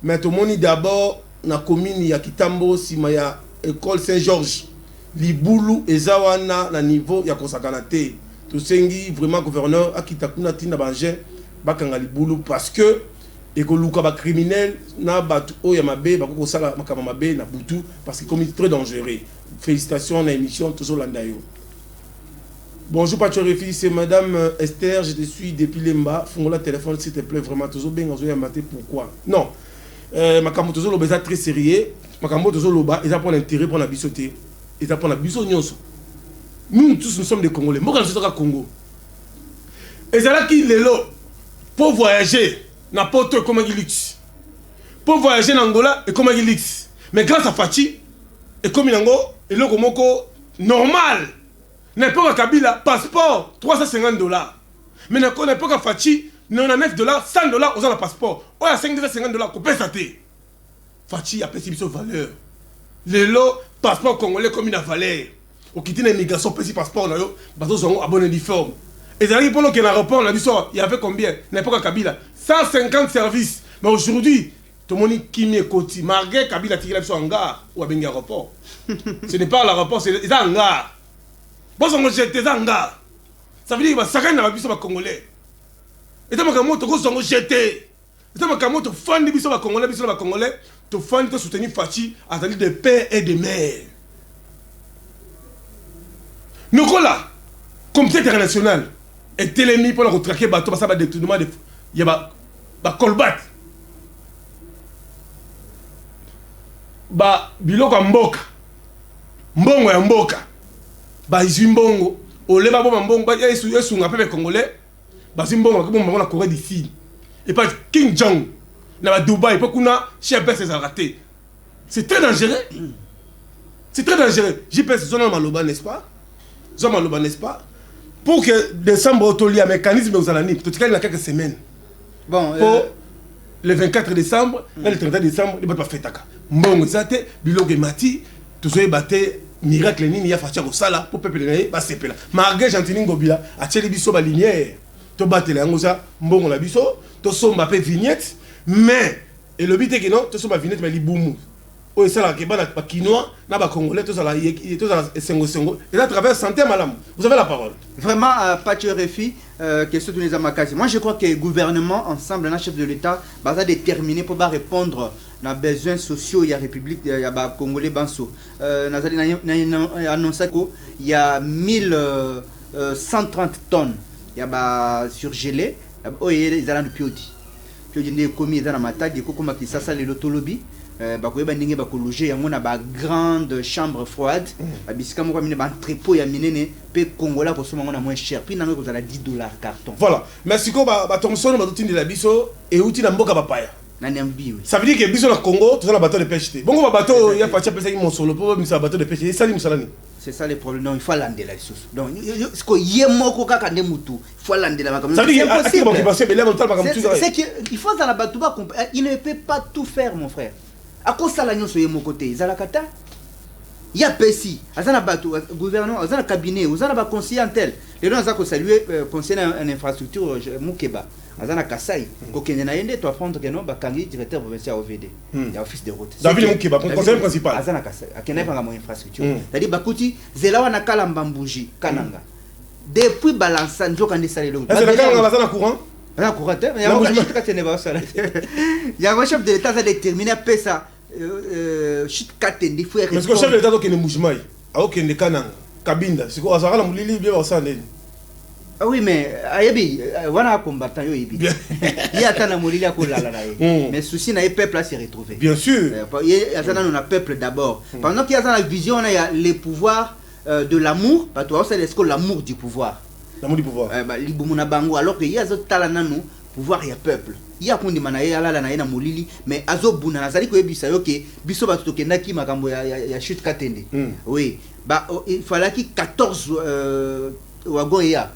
Mais tout le monde d'abord, na commune ya Kitambo, Simaya, école Saint-Georges, Liboulou et Zawana, na niveau ya Kosakanate. Tout sengi vraiment gouverneur, Akitakuna Tina Bangé, Bakanga Liboulou, parce que ekoluka ba criminel na batu oya mabe bakoko sala makama mabe na butu parce que comme très dangereux. Félicitations à l'émission toujours landayo. Bonjour Pachorefi, c'est madame Esther, je te suis depuis Lemba. Fongola téléphone s'il te plaît, vraiment toujours bien en maté pourquoi? Non. Makambo toujours loba ça très sérieux. Makambo toujours loba, ils pour l'intérêt pour la bisoté. Ils pour la biso nyonso. Nous tous nous sommes des Congolais. Moi quand je suis au Congo. Et c'est là qu'il est là pour voyager. N'importe comment il luxe. Pour voyager en Angola, et comment il luxe. Mais grâce à Fachi, et comme il et le Komoko, normal. N'importe quel Kabila, passeport, $350. Mais n'importe quel Fachi, $99, $100, on a le passeport. On a $550, qu'on peut s'attendre. Fachi a payé sa valeur. Le lot, passeport congolais comme il a valeur. Au quitter l'immigration, payé passeport, ils ont un bon uniforme. Et ça pendant qu'il y a un aéroport, il y avait combien? N'importe quel Kabila. 150 services. Mais aujourd'hui, tout le monde qui m'est côté. Malgré Kabila tiré sur un gare ou à un aéroport. Ce n'est pas l'aéroport, c'est un gare. Bon, on jeté un gare. Ça veut dire que ça gagne la vie sur les Congolais. Et tant que moi, tu as jeté. Et tant que moi, tu fan de les Congolais, tu fan de soutenir Fachi à salir de père et de mère. Nous, là, comité international, est télémis pour retraquer le bateau, parce que ça va détournement de. Il y a des colbats. Biloko mboka. Mbongo ya mboka. Izwi mbongo. Oleba bo mbongo. Yesu nga pepe congolais. Bazwi mbongo ko na Corée du Sud. Et pas King Jong. Na Dubaï. Pour kuna chef ses raté. C'est très dangereux. C'est très dangereux. J'y pense zona maloba, n'est-ce pas? Zona maloba, n'est-ce pas? Pour que décembre autoli un mécanisme aux alani. Tout cas il y a quelques semaines. Bon, le 24 décembre, le 31 décembre, il va pas faire taka. Mbongo zate, biloge mati, tout ça batté miracle ni ya facha ko sala pour peuple na ba sepela. Marguerite Gentini Ngobila a tcheli biso ba lumière. To batela yango za mbongo na biso, to somba pe vignette, mais et le but est que non, to somba vignette mais libumu. O sala ke ba na kinois na ba congolais to sala sengo et à travers santé malam. Vous avez la parole. Vraiment Pachorefi question de les amakasi. Moi je crois que le gouvernement ensemble un chef de l'État va déterminer pour répondre na besoins sociaux il y a république il y a ba congolais banso. Nazali na annoncé qu'il y a 1130 tonnes il y a ba surgelé ils allent depuis odi. Puis il commis dans la matadi ko comme qui ça le lotolobi. Bakoyeba ndenge bakologer yango na ba grande chambre froide babisika moko mine ba entrepôt ya minene pe Congola ko soma na moins cher puis nango kozala $10 carton. Voilà, merci ko ba Thomson ba tindi la biso et outi na mboka bapaya na nyambi. Ça veut dire que biso na Congo tout ça na bateau de pêche. Bongo ba bateau ya facha pesa ki monsolo pour misa bateau de pêche et ça li musalani. C'est ça le problème. Donc il faut lander la sauce. Donc ce que yemoko kaka ndemutu, il faut lander la comme ça. C'est qu'il faut dans la bateau il ne peut pas tout faire mon frère. À cause de ça, mon côté, ils ont la cata. Il y a PSI, ils ont la bateau, gouvernement, ils ont le cabinet, ils ont la conseiller tel. Les gens ont salué conseiller en infrastructure Moukeba. Ils ont la Kassai. Quand on a tu vas prendre que non, Bakangi, directeur provincial OVD. Il y a office de route. David Moukeba, conseiller principal. Ils ont la Kassai. À quel niveau infrastructure. C'est-à-dire Bakuti, Zelawa na Kalambambouji, Kananga. Depuis Balansan, je connais ça les lots. Est-ce que la courant? Il y a un chef de l'État qui a déterminé à payer ça. Chut Katendi, il faut répondre. Parce que le chef de l'État qui est Moujmaï, qui est Kanang, Kabinda, c'est quoi? Ça va bien ça. Ah oui, mais Ayabi, on a combattant. Il y a un Molili à Kolala. Mais souci, il y a un peuple à se retrouver. Bien sûr. Il y a un peuple d'abord. Pendant qu'il y a la vision, il y a le pouvoir de l'amour. Parce que c'est l'amour du pouvoir. L'amour du pouvoir. Alors qu'il y a un pouvoir et un peuple. Il y a un molili, mais azobuna nazali ko ebisa yoke biso ba tokendaki makambo ya chute Katende. Oui, il fallait qu'il 14 wagons ya.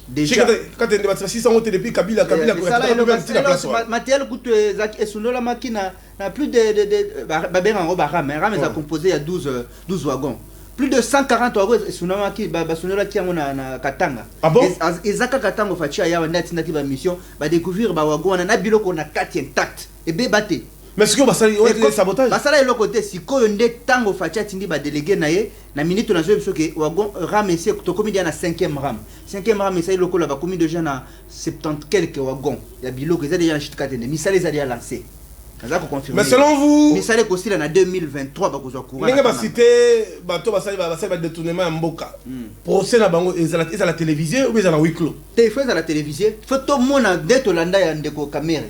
Déjà Katende ba 600 depuis Kabila ko matériel coûte esunola makina na plus de ba ben en ram ça composé il y a 12 wagons. plus de 140 wagon tsunami qui basonela qui na Katanga. Ah bon? Ezaka Katanga fachi aya ndati ndati ba mission ba découvrir ba wagon na biloko na 4 intact et be baté. Mais ce que basali ouais sabotage. Basala le côté sikoyo nde tango fachi atindi ba délégué na ye na minute na zo biso ke wagon ram ese to komi dia na 5e ram. 5e ram esa le kola ba komi déjà na 70 quelques wagons. Ya biloko eza déjà na chute katende. Misale eza déjà lancé. Mais selon vous, mais ça les costé en 2023 ba kozwa courant. Ninga ba cité bato basali ba détournement mboka. Procès na bango ezala la télévision ou ezala huis clos. Te fait à la télévision, photo mona deto landa ya ndeko caméra.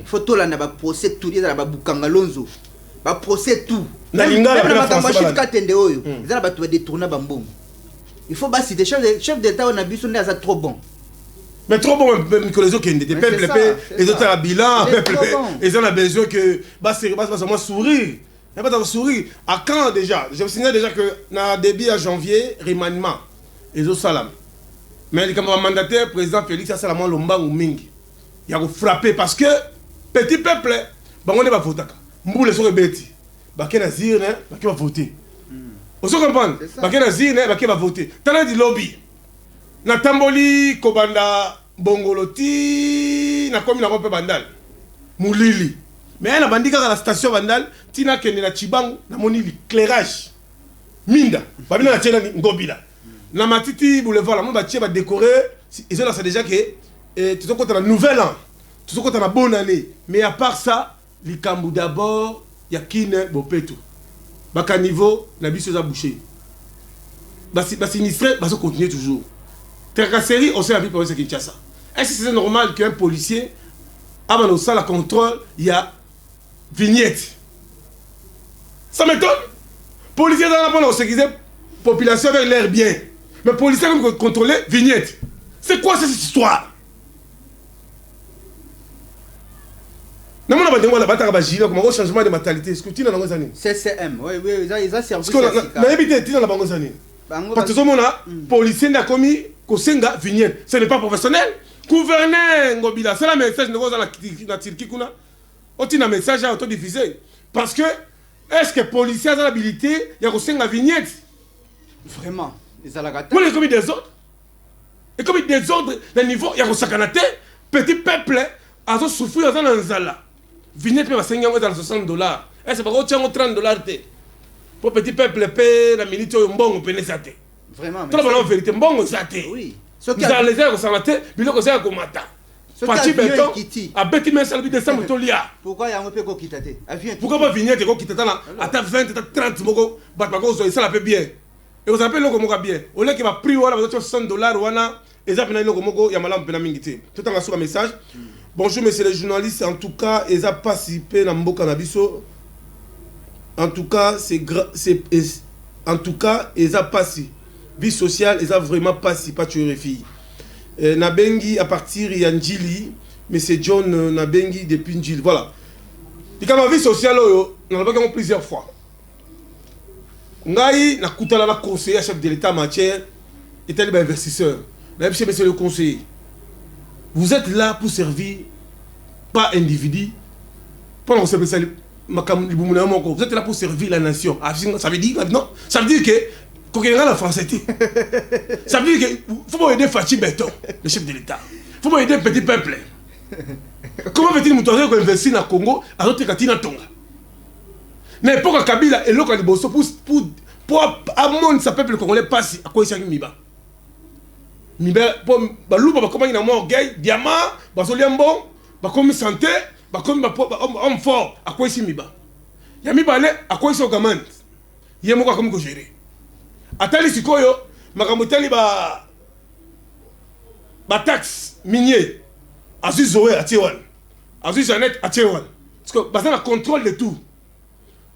Photo landa ba procès tout ezala ba bukanga lonzo. Ba procès tout. Na linga la français ba katende oyo. Ezala ba to détourner ba mbongo. Il faut ba citer chef d'état on a biso nda za trop bon. Mais trop bon que les autres qui des peuples les autres à bilan peuple ils ont besoin que bah c'est moi sourire et pas sourire à quand déjà je me signale déjà que na début à janvier remaniement les autres salam mais comme mandataire président Félix ça salam lomba ou mingi il y a frappé parce que petit peuple bah on est pas voter mboule sur beti bah qui nazir né bah qui va voter on se comprend bah qui nazir né bah qui va voter t'as dit lobby na tamboli kobanda bongoloti na komi na rope bandal mulili mais na bandika la station bandal tina kende na chibangu na moni l'éclairage minda babina na tena ngobila na matiti boulevard la mo ba tie ba décorer ils ont là c'est déjà que tu compte la nouvelle an tu compte la bonne année mais à part ça likambu d'abord ya kine bopeto baka niveau na biso za boucher ba sinistré ba se continuer toujours tracasserie on sait la vie pour ce Kinshasa. Est-ce que c'est normal qu'un policier avant de faire la contrôle il y a vignette? Ça m'étonne. Policier dans la bonne sécurité population avec l'air bien. Mais policier comme contrôler vignette. C'est quoi cette histoire? Non mais on va demander la bataille à Gilles comment changement de mentalité. Est-ce que tu n'as pas années? CCM. Oui ils ont servi. Mais habité tu n'as pas années. Parce que ce moment-là, policier n'a commis Kosenga vignette. Ce n'est pas professionnel. Gouverneur Ngobila, c'est la message de la Turquie. On a un message à autodiffuser. Parce que, est-ce que policier a l'habilité de Kosenga vignette? Vraiment. Ils ont la gâte. Vous avez commis des ordres. Et comme des ordres de niveau, il y a Kosakanate, petit peuple a souffert dans l'Anzala. Vignette, mais va 60 $. Est-ce que vous avez 30 $? Pour petit peuple paie la minute au mbongo pene sate. Vraiment. Tout le monde en vérité mbongo sate. Oui. Vous allez les airs sanate, biloko ça komata. Parti béton. A beti mais salbi décembre to lia. Pourquoi il y a un peu ko kitate? Pourquoi pas vignette ko kitata là à ta 20 à 30 moko bat bako so ça la paie bien. Et vous appelez loko moko bien. Au lieu qu'il va prix wala va 60 $ wana et ça pena loko moko ya malam pena mingité. Tout en sur un message. Bonjour messieurs les journalistes, en tout cas, ils ont participé dans mboka na biso. En tout cas, en tout cas, ils ont passé. Vie sociale, ils ont vraiment passé, pas tuer les filles. Nabengi à partir de Njili, mais c'est John Nabengi depuis Njili. Voilà. Et comme la vie sociale, on a pas plusieurs fois. Ngai, na koutala la conseiller chef de l'État matière, était le investisseur. Monsieur le conseiller, vous êtes là pour servir, pas individu. Pendant que vous êtes là pour servir la nation. Ça veut dire non? Ça veut dire que quand il y a la France, ça veut dire qu'il faut aider Fatih Béton, le chef de l'État. Il faut aider le petit peuple. Comment veut-il nous dire qu'on investit dans le Congo à d'autres Katina Tonga? Mais pour Kabila et l'autre pour amener ce peuple congolais passe à quoi il s'agit Miba. Miba pour loupa comment il a mort orgueil, diamant, basoliambo, comme santé. Comme homme fort, à quoi ici Miba? Yami balé, à quoi ici au gamin? Yemo comme gérer. Atali sikoyo, makamutali ba taxe minier. Azu Zoé à Tchewan. Azu Janet à Tchewan. Parce que basé le contrôle de tout.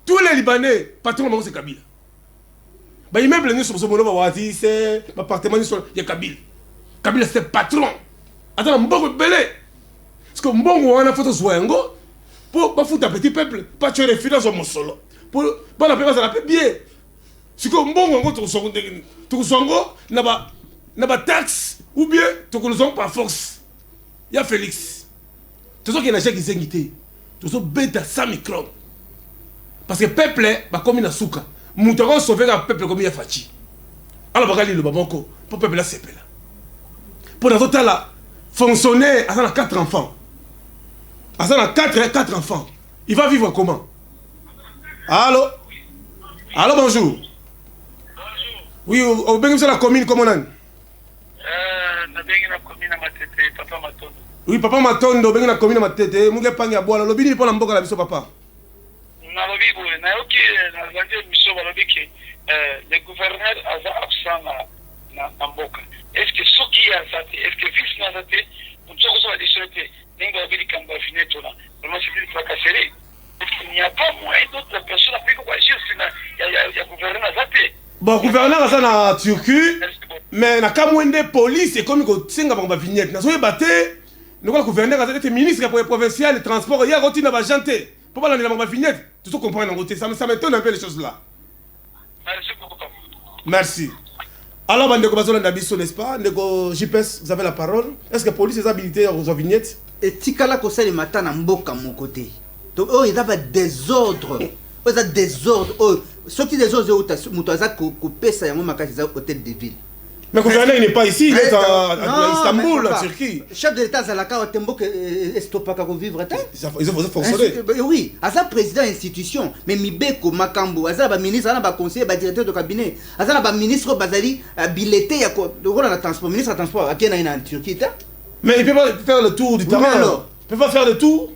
Tous les Libanais, patron de Kabila. Bah immeuble nous sur ce moment wazi c'est appartement sur il y a Kabila. Kabila c'est patron. Attends, mboko belé. Parce que mbongo wana photo zwango pour pas foutre un petit peuple, pas tuer les finances au solo. Pour pas la paix ça la paix bien. Si que mbongo ngo to songo na ba taxe ou bien to ko par force. Il y a Félix. Tout ça qui n'a jamais qui tout ça bête à 100 microns. Parce que peuple ba comme na souka. Moutako sauver le peuple comme il a Fachi. Alors, regarde le babonko. Pour le peuple là, c'est là. Pour dans autre là, fonctionner, à 4 enfants. À 4 enfants. Il va vivre comment? Allô? Allô, bonjour. Bonjour. Oui, au Bénin, c'est la commune, comment on a? Papa Matondo. Oui, Papa Matondo, Bénin, la commune, Matete. Mouge Panga Bois, le Bini, pour l'amboka, la biso, papa. Le gouverneur a absent na mboka. Est-ce que ce qui a zate, est-ce que vice n'a zate, on se reçoit des souhaits, n'enga obéi kamba fineto là. Vraiment c'est une fracasserie. Est-ce qu'il n'y a pas moyen d'autres personnes à plus quoi agir si il y a gouverneur a zate. Bon, gouverneur a ça na Turquie, mais na kamwende police et comme ko tsenga ba vignette. Na soye baté, nous le gouverneur a été ministre provincial de transport, il y a roti na ba janté. Pour pas la ba vignette, tu te comprends en côté, ça m'étonne un peu les choses là. Merci beaucoup. Merci. Alors, Bandeko Bazola Nabiso, n'est-ce pas? Ndeko JPS, vous avez la parole. Est-ce que la police est habilitée aux vignettes? Et Tikala Kosali matin na mboka mon côté. Donc, oh, il y a des désordres. Oh, il y a des désordres. Oh, ce qui désordre, Moutaza coupé ça, il y a un hôtel de ville. Mais le gouverneur n'est pas ici, il est à Istanbul, en Turquie. Chef de l'État, Zalaka, Otembo, Estopaka, vivre. Ils ont fonctionné. Oui, Aza président institution, mais Mibeko, Makambo, Aza ministre, Aza conseiller, directeur de cabinet, Aza ministre, Bazali, billeté, le transport, ministre de transport, à qui est en Turquie. Mais il ne peut pas faire le tour du terrain. Il ne peut pas faire le tour.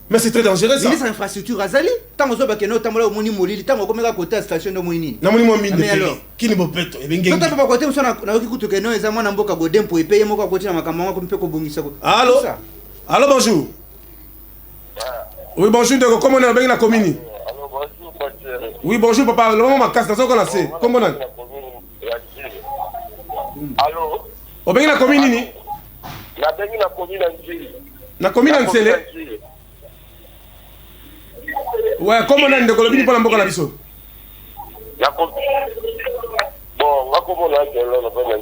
Mais c'est très dangereux ça. Ministre infrastructure Azali, tant que vous avez au Moni Molili, tant que vous avez côté station de Moini. Na Moni Moini mais alors qui ne peut pas bengengi. Tant que côté on a okutu que non ezama na mboka godem pour payer moko côté na makamanga ko mpeko bongisa ko. Allô? Allô bonjour. Oui bonjour de comment on a bien la commune. Allô bonjour Patrick. Oui bonjour papa, le moment ma casse ça qu'on a c'est. Comment on a? Allô? On bien la commune ni? La bien la commune Nzili. Na commune Nzele. Ouais, comment on a de Colobini pour l'amboka la biso? La commune. Bon, on va comment on a de les problèmes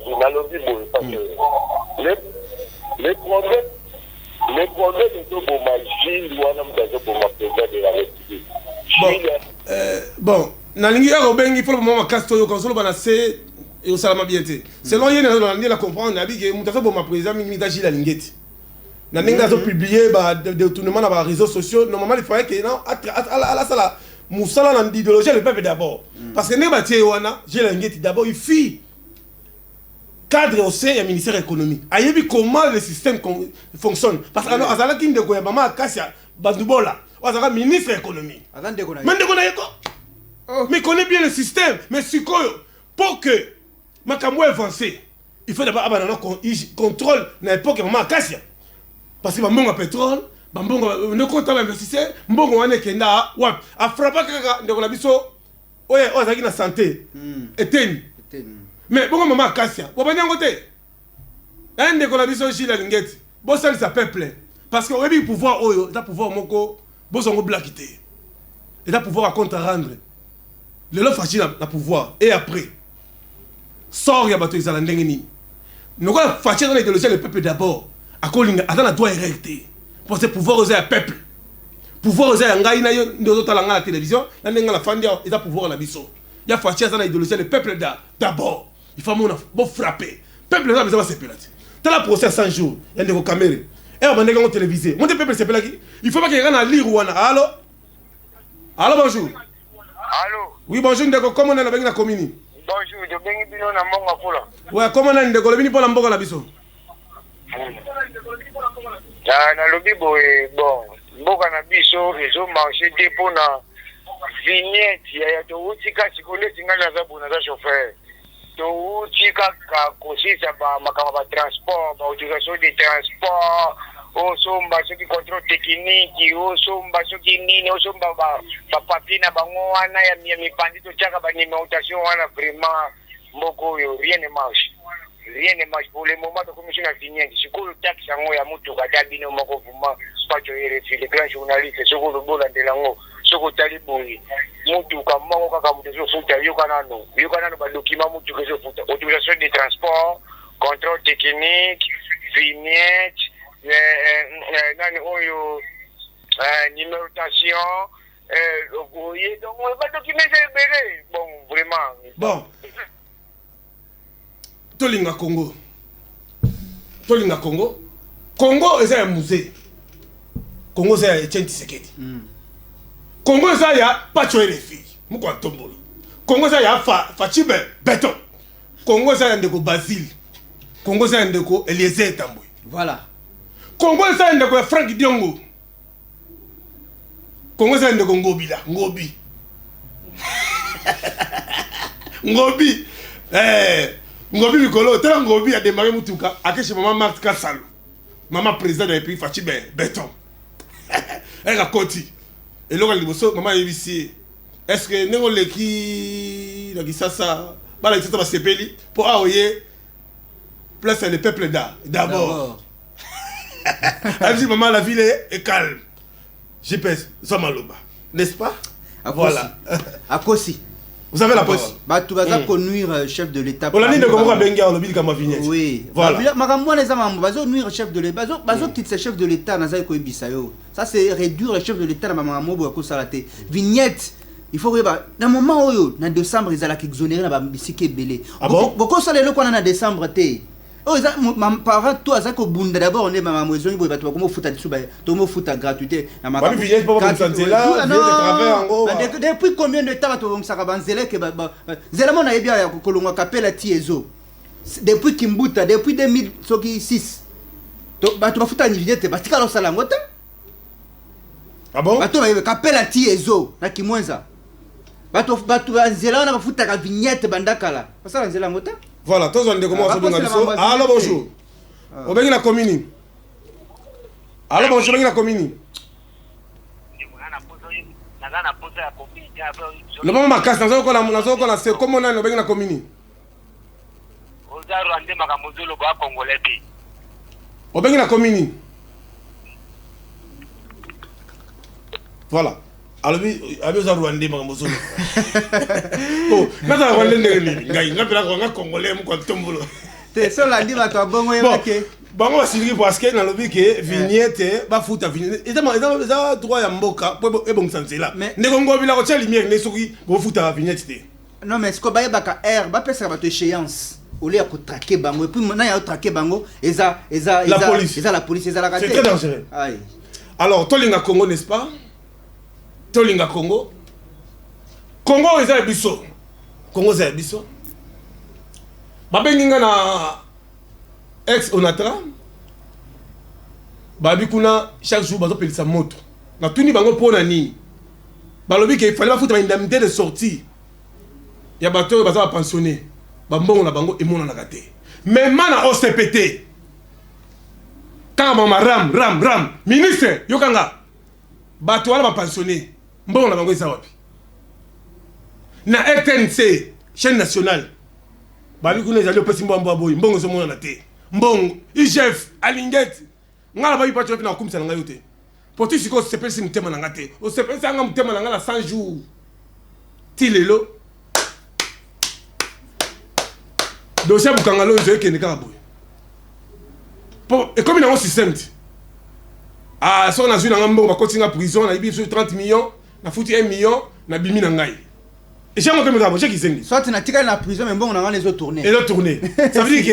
de Bomagil ou un homme de ma président de la République. Bon, nalingi ya robengi pour le moment casto yo consolo bana c'est et au salama bien té. Selon yene la comprendre na bi que mutaso bo ma président mingi daji la lingeti. Na ninga zo publier ba de tournement na ba réseaux sociaux normalement il faudrait que non à la sala musala na idéologie le peuple d'abord parce que ne ba tie wana j'ai la lingeti d'abord il fit cadre au sein du ministère de l'économie. Ayebi comment le système fonctionne parce que alors azala kinde ko ya mama akasia bandubola azala ministre de l'économie. Mende ko na yeko. Mais connaît bien le système mais sikoyo pour que makambo avancé il faut d'abord abana contrôle na époque mama akasia. Parce que bambongo pétrole, bambongo ne compte pas investisseur, mbongo wane kenda wap a frappa kaka ndeko na biso oye ozaki na santé eteni. Mais bongo mama akasia, bobanya ngote. Na ndeko na biso jila lingeti. Bo sali sa peuple parce que oyebi pouvoir oyo, da pouvoir moko bozongo blakité. Et da pouvoir à compte rendre. Le lo fachi na pouvoir et après sort ya bato ezala ndenge ni. Noko fachi dans l'idéologie le peuple d'abord. Akolinga atana doit hériter pour ce pouvoir oser à peuple pouvoir oser ngai na yo ndozo tala nga la télévision na ndenga la fandia eza pouvoir na biso ya fachi azana idéologie le peuple d'abord il faut mon bon frapper peuple là besoin se pelati t'as la procès 100 jours ya ndeko caméra et on ndenge on télévisé mon peuple se pelaki il faut pas qu'il y ait na lire wana allô allô bonjour allô oui bonjour ndeko comment on a la commune bonjour de bengi bino na mbonga pula ouais comment on a ndeko le bini pour la mboka na biso na lobi boye bon mboka na biso ezomarche te mpona vignette ya touti kasi koleti ngai naza boye naza chauffeur touti kaka kosisa makambo batransport baautorisation de transport osomba soki contrôle technique osomba soki nini osomba bapapie na bango wana ya mipandi totiaka banumérotation wana vraiment mboka oyo rien ne marche. Rien ne marche pour le moment de commission à vignette. Si vous le taxe en haut, il y a beaucoup de cabinets, pas de les grands journalistes, ce que le bon de l'ango, ce que Taliboui, Moutou, comme moi, comme des autres, Yokanano, document Moutou, autorisation de transport, contrôle technique, vignette, numérotation, donc badocumente ebele bon vraiment bon tolinga Congo Congo eza ya musée Congo eza ya Etienne Tshisekedi Congo eza ya Pacho Elefi mukwa tombolo Congo eza ya Fachibe Beton Congo eza ya ndeko Basile Congo eza ya ndeko Eliezer Tambwe voilà Congo eza ya ndeko ya Frank Diongo Congo eza ya ndeko Ngobi Ngobi Mikolo tala Ngobi a démarré mutuka akeche maman Marthe Kasalo maman président de la République Fachibe Beton elle a côté et là liboso maman yebisi est-ce que nengo leki la kisasa bala kisasa ba sepeli pour aoyer place le peuple d'abord elle dit maman la ville est calme je pèse ça maloba n'est-ce pas voilà Akosi vous avez la parole. Bah tu vas conduire chef de l'État. On a dit de comment benga le bil comme vignette. Oui. Voilà. Makambo les amambes bazo nuire chef de l'État. Bazo quitte chef de l'État na za ko bisayo. Ça c'est réduire le chef de l'État na makambo bo ko salate. Vignette. Il faut que na moment oyo na décembre ils ala exonérer na ba bisike belé. Ah bon? Boko sala le ko na décembre té. Oh ça parent toi ça ko bunda d'abord on est maman maison bo bato comment fouta dessus ba to mo fouta gratuité na makambo. Ba vignette pas comme ça là, vignette de travers en haut. Depuis combien de temps bato comme ça banzele que zela mona ebia ya kolongwa kapela tiezo. Depuis Kimbuta depuis 2006. To bato bafuta ni vignette batika lo sala ngota. Ah bon? Bato ba kapela tiezo na kimwenza. Bato banzela na bafuta ka vignette bandakala. Basala nzela ngota. Voilà, tous on dit comment on se donne. Allô, bonjour. On va la commune. Allô, bonjour, on va la commune. Le moment ma casse, nous avons c'est comment on a la commune. On va la commune. Voilà. Alors, abi za Rwanda makambo zolo. Oh, nata Rwanda ndenge ngai ngapela ko ngakongolais mu kwa tombolo. Te so la ndi ba to bongo yebake. Bango basiri parce que na lobi ke vignette ba futa vignette. Eza droit ya mboka po ebongisa nzela. Ndeko ngobila ko tshia lumière ne soki bo futa vignette te. Non mais ce ko ba yebaka air ba pesa ba to échéance. Au lieu de traquer bango et puis maintenant il y a traquer bango la police eza la c'est très dangereux. Aïe. Alors tolinga Congo n'est-ce pas? Tolinga Congo eza biso Congo eza biso babenginga na ex onatra babi kuna chaque jour bazo pelisa moto na tuni bango pona nini balobi ke fallait ba futa indemnité de sortie ya bato baza pensionné bambongo na bango emona na kate mais mana OCPT quand mama ram ministre yokanga bato wala ba pensionné mbongo na bango eza wapi na RTNC chaîne nationale babi kuna ezali opesi mbombo boy mbongo zo mona na te mbongo IGF alingeti ngala babi pacho na kumisa na ngayo te poti siko sepesi mutema na ngate o sepesi anga mutema na ngala 100 jours tilelo dossier bukangalo nzo ekende kaka boy po e comme na un système ah so na zui na mbongo bakotinga prison na ibi 30 millions na foutu 1 million na bimi na ngai et j'ai monté mes avocats qui s'engagent soit tu n'as tiré la prison mais bon on a les autres tourner et l'autre tourner ça veut dire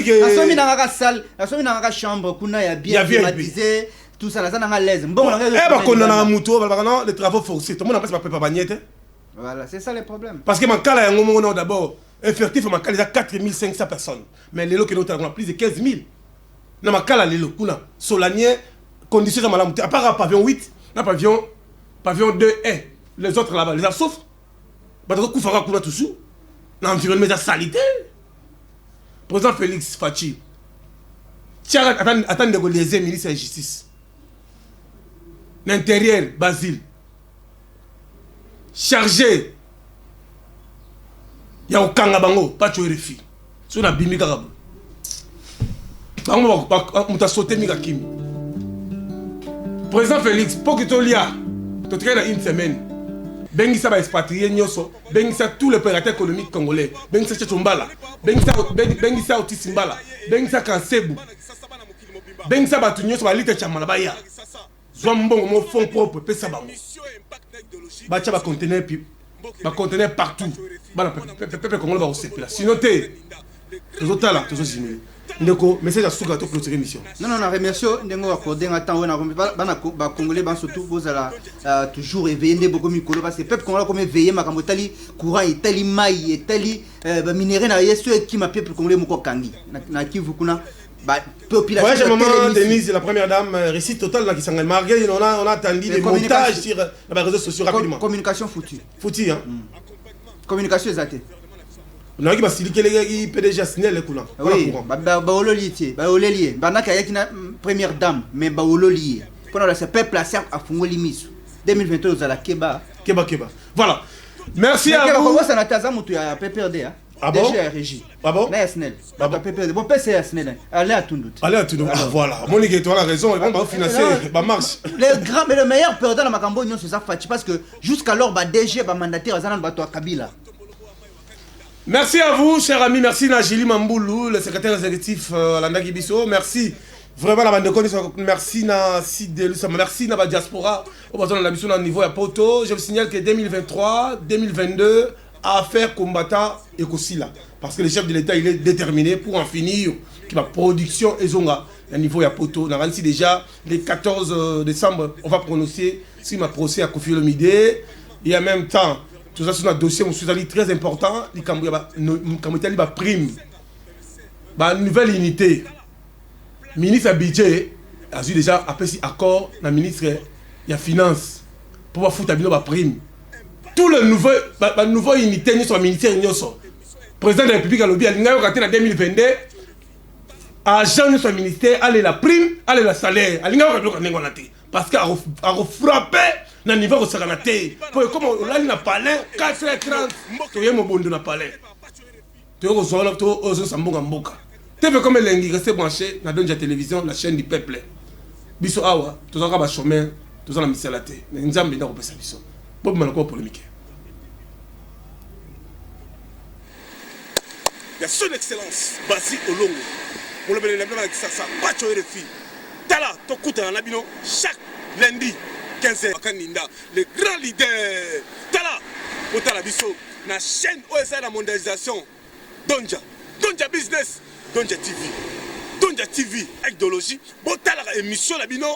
que la somme dans la salle la somme dans la chambre kuna ya bien climatisé tout ça là ça dans l'aise bon on a eh ba konna na muto ba non les travaux forcés tout le monde n'a pas pas bagnette voilà c'est ça le problème parce que mankala ya ngomo d'abord effectif mankala il y a 4500 personnes mais les locaux on a plus de 15 000 na makala lelo kuna solanier conditions à malamu à part pavillon 8 na pavillon 2A les autres là-bas les souffrent bato kufaka kuna toujours na environnement de salité président Félix Fachi tiara attendre que les ministres de justice l'intérieur Basile chargé ya okanga bango Pacho Elefi so na bimi kaka bango muta sauter mika kimi président Félix pour que tu lia tu traînes une semaine bengisa ba expatrié nyoso bengisa tous les opérateurs économiques congolais bengisa Tchombala bengisa Otisimbala bengisa Kansebu bengisa batu nyoso ba lite chamala baya Soit bon, mon fonds propre, paie ça, bah, conteneur, puis, bah, conteneur partout. Bah, peuple congolais va au CP là. Sinon, t'es, les autres là, tous aussi, Ndeko, message à Souga, toute notre émission. Non, remercie, Ndengo, accordé un temps, on a congolais, surtout, vous allez toujours éveiller, beaucoup micro, parce que peuple congolais, comme éveillé, ma camotali, courant, et tali maille, et tali, minéré, n'a rien, ceux qui m'a peuple congolais, mon kangi. N'a qui vous connaît. Population. Ouais, j'ai maman Denise, la première dame, récit total là qui s'en est marqué. On a attendu des montages sur les réseaux sociaux rapidement. Communication foutue. Foutue, hein. Communication exacte. On a qui va siliquer les gars qui PDG Snell les coulants. Oui, baololié, baololié. Banaka yaki na première dame, mais baololié. Pendant la peuple a servi à Fungoli Misu. 2022 aux à la Keba. Keba. Voilà. Merci à vous. Comment ça n'a pas mutu à PPRD hein? Ah bon? Déjà régie. Ah bon? Là Snell. Ah bon? PPRD. Bon PC Snell. Allez à Tundut. Allez à Tundut. Ah voilà. Monique, tu as raison. Ils vont financer. Bah marche. Les grands, mais le meilleur perdant dans Macambo, c'est ça Fati parce que jusqu'alors bah DG bah mandataire Zanan Bato Kabila. Merci à vous, chers amis. Merci Najili Mamboulou, le secrétaire exécutif à Landaki Bisso. Merci vraiment la bande de connaissances. Merci na Sidelu, merci na diaspora. Au besoin de la mission au niveau à Poto. Je vous signale que 2023, 2022, affaire combattant et là. Parce que le chef de l'État il est déterminé pour en finir. Qui va production et zonga. À niveau à Poto. On a réussi déjà les 14 décembre. On va prononcer si ma procès à Kofi Olomide. Et en même temps. Tout ça, c'est un dossier très important. Il y a une prime. Une nouvelle unité. Le ministre budget a déjà appelé accord dans le ministre de la Finance pour pouvoir foutre une prime. Tout le nouveau unité, nous sommes le ministère de le président de la République a lobby en 2022. Agent de son ministère, allez la prime, allez la salaire. Parce qu'à frappé. Na niveau ko saka na te po comme on na palais 4h30 to yemo bondo na palais to ko zola to ozo sambonga mboka TV comme lengi rester branché na Donja télévision la chaîne du peuple biso awa to zaka ba chemin to zana misala te mais nzambe na ko pesa biso bob manako polémique ya son excellence Basi Olongo on le bénéfice avec ça pas choyer filles tala to kuta na bino chaque lundi 15h Kaninda, le grand leader. Tala, Otala Bisso, la chaîne OSA la mondialisation. Donja Business, Donja TV, Donja TV, idéologie. Botala émission la bino,